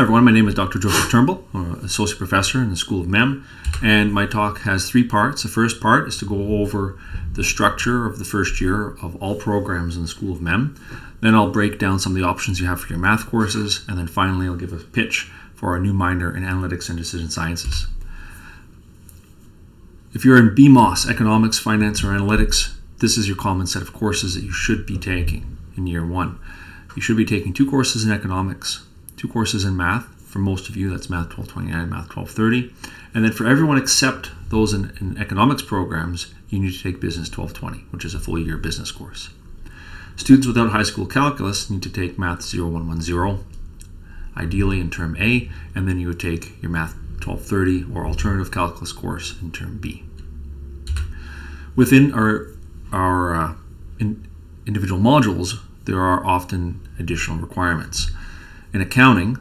Hi everyone, my name is Dr. Joseph Turnbull. I'm an associate professor in the School of MEM, and my talk has three parts. The first part is to go over the structure of the first year of all programs in the School of MEM. Then I'll break down some of the options you have for your math courses, and then finally I'll give a pitch for our new minor in Analytics and Decision Sciences. If you're in BMOS, Economics, Finance, or Analytics, this is your common set of courses that you should be taking in year one. You should be taking 2 courses in economics, 2 courses in math. For most of you, that's Math 1229, Math 1230. And then for everyone except those in economics programs, you need to take Business 1220, which is a full year business course. Students without high school calculus need to take Math 0110, ideally in Term A, and then you would take your Math 1230 or alternative calculus course in Term B. Within our individual modules, there are often additional requirements. In accounting,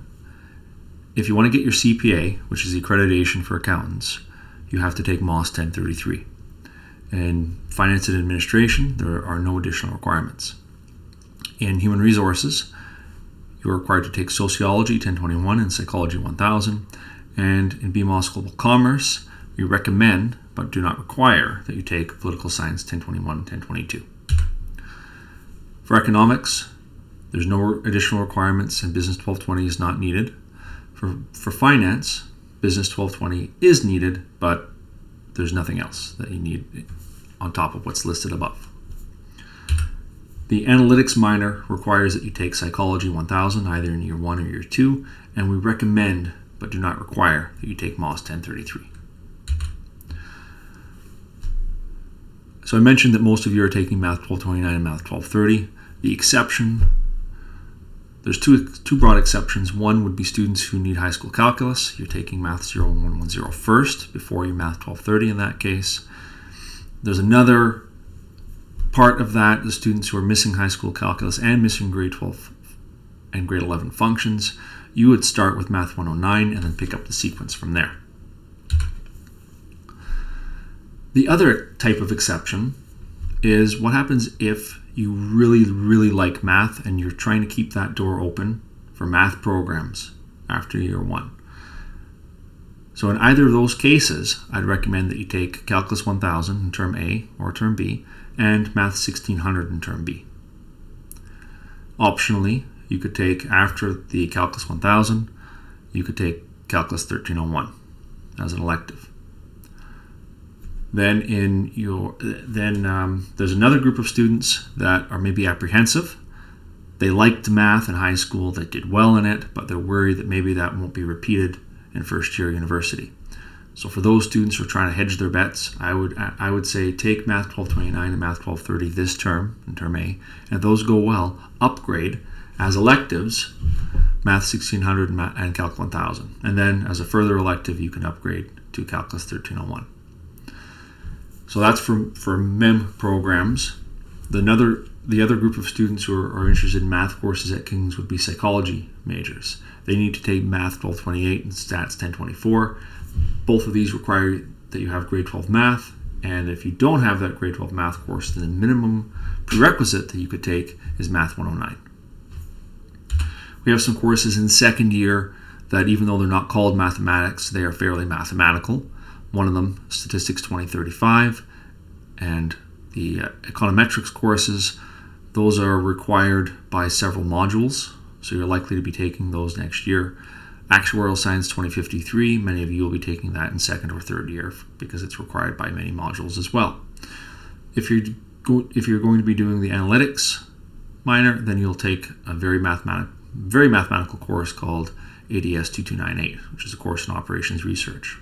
if you want to get your CPA, which is the accreditation for accountants, you have to take MOS 1033. In finance and administration, there are no additional requirements. In human resources, you are required to take sociology 1021 and psychology 1000. And in BMOS Global Commerce, we recommend, but do not require, that you take political science 1021 and 1022. For economics, there's no additional requirements, and Business 1220 is not needed. For finance, Business 1220 is needed, but there's nothing else that you need on top of what's listed above. The analytics minor requires that you take Psychology 1000, either in year 1 or year 2, and we recommend, but do not require, that you take MOS 1033. So I mentioned that most of you are taking Math 1229 and Math 1230. The exception, there's two broad exceptions. One would be students who need high school calculus. You're taking Math 0110 first before your Math 1230 in that case. There's another part of that, the students who are missing high school calculus and missing grade 12 and grade 11 functions. You would start with Math 109 and then pick up the sequence from there. The other type of exception is what happens if you really like math and you're trying to keep that door open for math programs after year 1. So in either of those cases, I'd recommend that you take Calculus 1000 in Term A or Term B and Math 1600 in Term B. Optionally, you could take, after the Calculus 1000, you could take Calculus 1301 as an elective. Then there's another group of students that are maybe apprehensive. They liked math in high school, they did well in it, but they're worried that maybe that won't be repeated in first year university. So for those students who are trying to hedge their bets, I would say take Math 1229 and Math 1230 this term, in Term A, and if those go well, upgrade as electives Math 1600 and Calc 1000. And then as a further elective, you can upgrade to Calculus 1301. So that's for MEM programs. The other group of students who are interested in math courses at King's would be psychology majors. They need to take Math 1228 and Stats 1024. Both of these require that you have grade 12 math, and if you don't have that grade 12 math course, then the minimum prerequisite that you could take is Math 109. We have some courses in second year that, even though they're not called mathematics, they are fairly mathematical. One of them, Statistics 2035, and the econometrics courses. Those are required by several modules, so you're likely to be taking those next year. Actuarial Science 2053, many of you will be taking that in second or third year because it's required by many modules as well. If you're going to be doing the analytics minor, then you'll take a very mathematical course called ADS 2298, which is a course in operations research.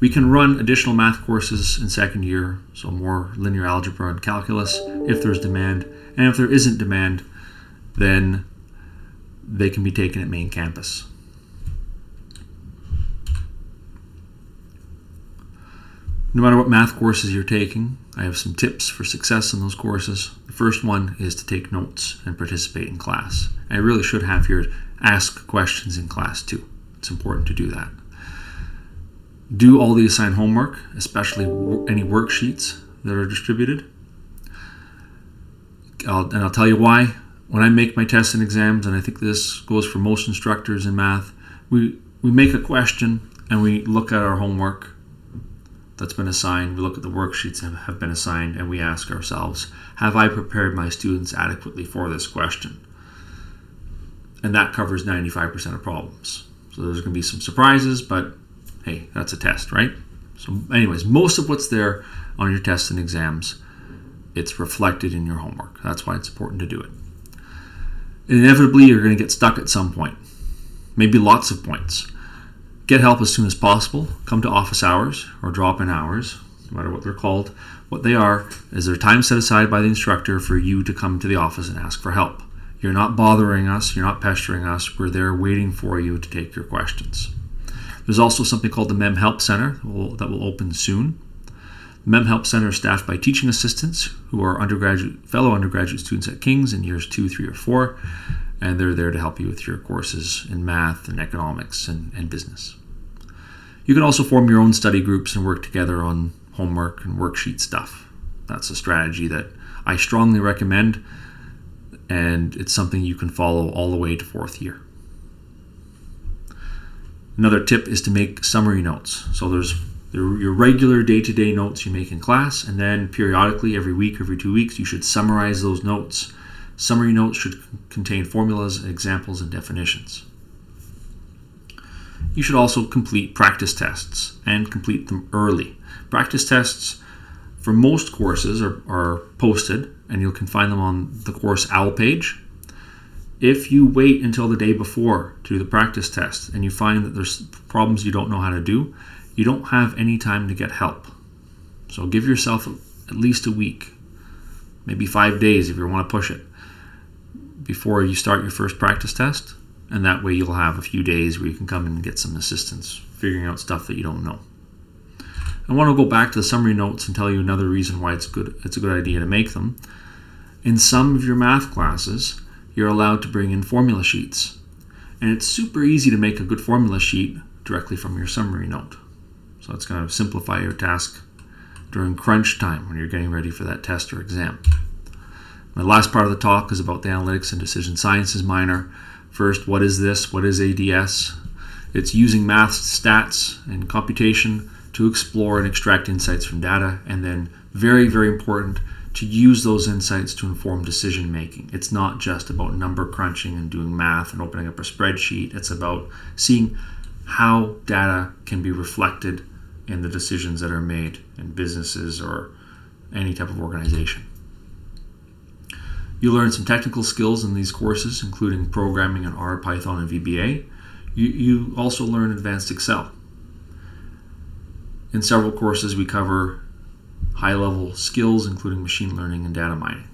We can run additional math courses in second year, so more linear algebra and calculus if there's demand, and if there isn't demand, then they can be taken at main campus. No matter what math courses you're taking, I have some tips for success in those courses. The first one is to take notes and participate in class. I really should have here ask questions in class too. It's important to do that. Do all the assigned homework, especially any worksheets that are distributed. And I'll tell you why. When I make my tests and exams, and I think this goes for most instructors in math, We make a question and we look at our homework that's been assigned. We look at the worksheets that have been assigned and we ask ourselves, have I prepared my students adequately for this question? And that covers 95% of problems. So there's going to be some surprises, but hey, that's a test, right? So anyways, most of what's there on your tests and exams, it's reflected in your homework. That's why it's important to do it. Inevitably, you're going to get stuck at some point, maybe lots of points. Get help as soon as possible. Come to office hours or drop-in hours, no matter what they're called. What they are is their time set aside by the instructor for you to come to the office and ask for help. You're not bothering us. You're not pestering us. We're there waiting for you to take your questions. There's also something called the MEM Help Center that will open soon. The MEM Help Center is staffed by teaching assistants who are fellow undergraduate students at King's in years 2, 3, or 4, and they're there to help you with your courses in math and economics and business. You can also form your own study groups and work together on homework and worksheet stuff. That's a strategy that I strongly recommend, and it's something you can follow all the way to 4th year. Another tip is to make summary notes. So there's your regular day-to-day notes you make in class, and then periodically, every week, every 2 weeks, you should summarize those notes. Summary notes should contain formulas, examples, and definitions. You should also complete practice tests and complete them early. Practice tests for most courses are posted, and you can find them on the course OWL page. If you wait until the day before to do the practice test and you find that there's problems you don't know how to do, you don't have any time to get help. So give yourself at least a week, maybe 5 days if you want to push it, before you start your first practice test. And that way you'll have a few days where you can come in and get some assistance figuring out stuff that you don't know. I want to go back to the summary notes and tell you another reason why it's a good idea to make them. In some of your math classes, you're allowed to bring in formula sheets. And it's super easy to make a good formula sheet directly from your summary note. So it's going to simplify your task during crunch time when you're getting ready for that test or exam. My last part of the talk is about the analytics and decision sciences minor. First, what is this? What is ADS? It's using math, stats, and computation to explore and extract insights from data, and then very, very important, to use those insights to inform decision making. It's not just about number crunching and doing math and opening up a spreadsheet. It's about seeing how data can be reflected in the decisions that are made in businesses or any type of organization. You learn some technical skills in these courses, including programming in R, Python, and VBA. You also learn advanced Excel. In several courses, we cover high-level skills, including machine learning and data mining.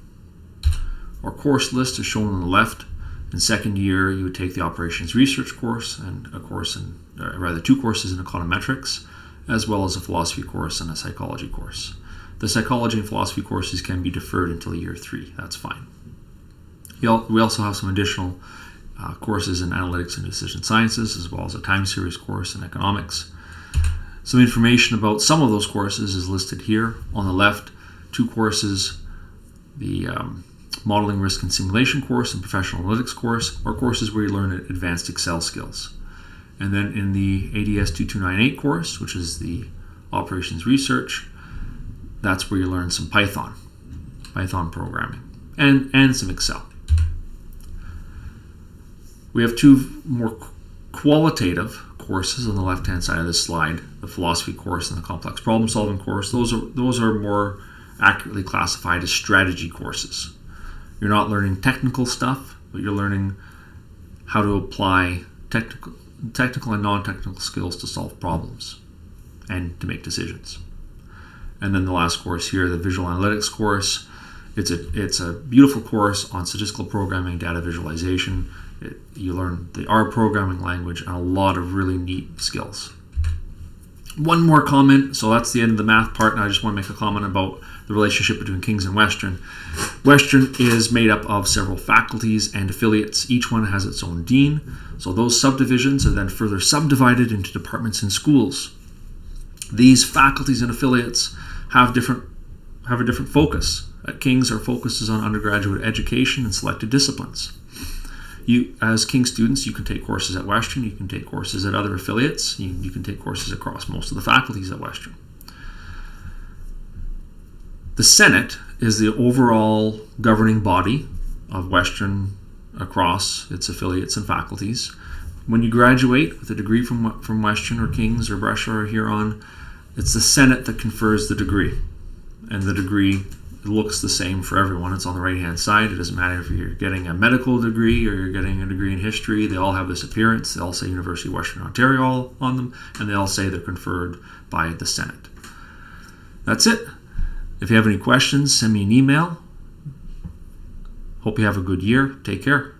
Our course list is shown on the left. In second year, you would take the operations research course and two courses in econometrics, as well as a philosophy course and a psychology course. The psychology and philosophy courses can be deferred until year 3. That's fine. We also have some additional courses in analytics and decision sciences, as well as a time series course in economics. Some information about some of those courses is listed here. On the left, 2 courses, the modeling, risk, and simulation course and professional analytics course, are courses where you learn advanced Excel skills. And then in the ADS 2298 course, which is the operations research, that's where you learn some Python programming, and some Excel. We have 2 more qualitative courses on the left-hand side of this slide, the philosophy course and the complex problem-solving course. Those are more accurately classified as strategy courses. You're not learning technical stuff, but you're learning how to apply technical and non-technical skills to solve problems and to make decisions. And then the last course here, the visual analytics course, it's a beautiful course on statistical programming, data visualization. You learn the R programming language and a lot of really neat skills. One more comment, so that's the end of the math part, and I just want to make a comment about the relationship between King's and Western. Western is made up of several faculties and affiliates. Each one has its own dean, so those subdivisions are then further subdivided into departments and schools. These faculties and affiliates have a different focus. At King's, our focus is on undergraduate education and selected disciplines. You, as King students, you can take courses at Western, you can take courses at other affiliates, you can take courses across most of the faculties at Western. The Senate is the overall governing body of Western across its affiliates and faculties. When you graduate with a degree from Western or King's or Brescia or Huron, it's the Senate that confers the degree. And the degree looks the same for everyone. It's on the right-hand side. It doesn't matter if you're getting a medical degree or you're getting a degree in history. They all have this appearance. They all say University of Western Ontario on them, and they all say they're conferred by the Senate. That's it. If you have any questions, send me an email. Hope you have a good year. Take care.